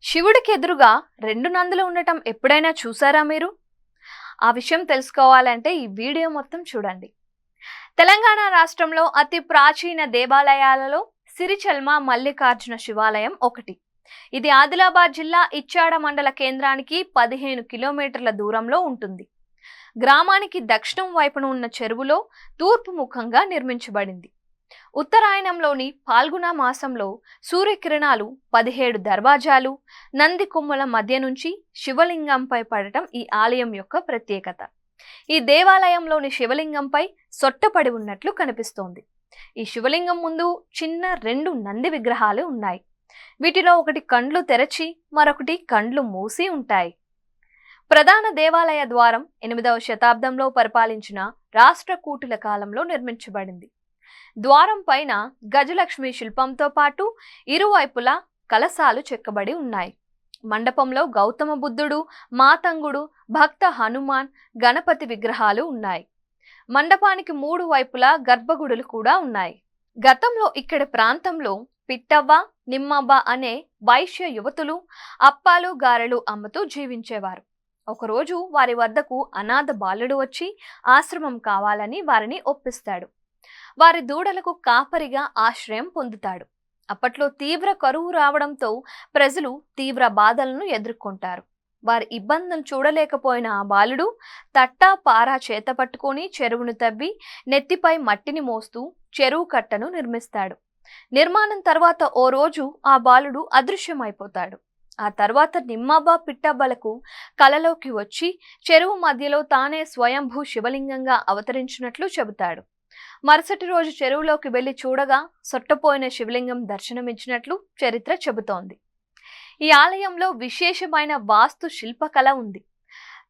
శివుడికి ఎదురుగా రెండు నందులు ఉండటం ఎప్పుడైనా చూసారా మీరు? ఆ విషయం తెలుసుకోవాలంటే ఈ వీడియో మొత్తం చూడండి. తెలంగాణ రాష్ట్రంలో అతి ప్రాచీన దేవాలయాలలో సిరిచెల్మ మల్లికార్జున శివాలయం ఒకటి. ఇది ఆదిలాబాద్ జిల్లా ఇచ్చాడ మండల కేంద్రానికి 15 కిలోమీటర్ల దూరంలో ఉంటుంది. గ్రామానికి దక్షిణం వైపున ఉన్న చెరువులో తూర్పు ముఖంగా నిర్మించబడింది. ఉత్తరాయణంలోని పాల్గొన మాసంలో సూర్యకిరణాలు 17 దర్వాజాలు నంది కొమ్ముల మధ్య నుంచి శివలింగంపై పడటం ఈ ఆలయం యొక్క ప్రత్యేకత. ఈ దేవాలయంలోని శివలింగంపై సొట్టపడి ఉన్నట్లు కనిపిస్తోంది. ఈ శివలింగం ముందు చిన్న 2 నంది విగ్రహాలు ఉన్నాయి. వీటిలో ఒకటి కండ్లు తెరచి మరొకటి కండ్లు మూసి ఉంటాయి. ప్రధాన దేవాలయ ద్వారం 8వ శతాబ్దంలో పరిపాలించిన రాష్ట్రకూటుల కాలంలో నిర్మించబడింది. ద్వారం పైన గజలక్ష్మి శిల్పంతో పాటు ఇరువైపులా కలశాలు చెక్కబడి ఉన్నాయి. మండపంలో గౌతమ బుద్ధుడు, మాతంగుడు, భక్త హనుమాన్, గణపతి విగ్రహాలు ఉన్నాయి. మండపానికి 3 వైపులా గర్భగుడులు కూడా ఉన్నాయి. గతంలో ఇక్కడి ప్రాంతంలో పిట్టవ్వ, నిమ్మవ్వ అనే వైశ్య యువతులు అప్పాలు గారెలు అమ్ముతూ జీవించేవారు. ఒకరోజు వారి వద్దకు అనాథ బాలుడు వచ్చి ఆశ్రమం కావాలని వారిని ఒప్పిస్తాడు. వారి దూడలకు కాపరిగా ఆశ్రయం పొందుతాడు. అప్పట్లో తీవ్ర కరువు రావడంతో ప్రజలు తీవ్ర బాధలను ఎదుర్కొంటారు. వారి ఇబ్బందులు చూడలేకపోయిన ఆ బాలుడు తట్టా పారా చేత పట్టుకొని చెరువును తవ్వి నెత్తిపై మట్టిని మోస్తూ చెరువు కట్టను నిర్మిస్తాడు. నిర్మాణం తర్వాత ఓ రోజు ఆ బాలుడు అదృశ్యమైపోతాడు. ఆ తర్వాత నిమ్మవ్వ పిట్టవ్వలకు కలలోకి వచ్చి చెరువు మధ్యలో తానే స్వయంభూ శివలింగంగా అవతరించినట్లు చెబుతాడు. మరుసటి రోజు చెరువులోకి వెళ్లి చూడగా సొట్టపోయిన శివలింగం దర్శనమిచ్చినట్లు చరిత్ర చెబుతోంది. ఈ ఆలయంలో విశేషమైన వాస్తు శిల్పకళ ఉంది.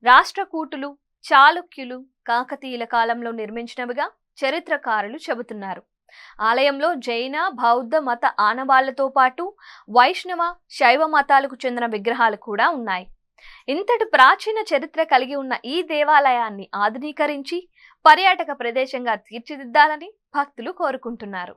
రాష్ట్రకూటులు, చాళుక్యులు, కాకతీయుల కాలంలో నిర్మించినవిగా చరిత్రకారులు చెబుతున్నారు. ఆలయంలో జైన, బౌద్ధ మత ఆనవాళ్లతో పాటు వైష్ణవ, శైవ మతాలకు చెందిన విగ్రహాలు కూడా ఉన్నాయి. ఇంతటి ప్రాచీన చరిత్ర కలిగి ఉన్న ఈ దేవాలయాన్ని ఆధునీకరించి పర్యాటక ప్రదేశంగా తీర్చిదిద్దాలని భక్తులు కోరుకుంటున్నారు.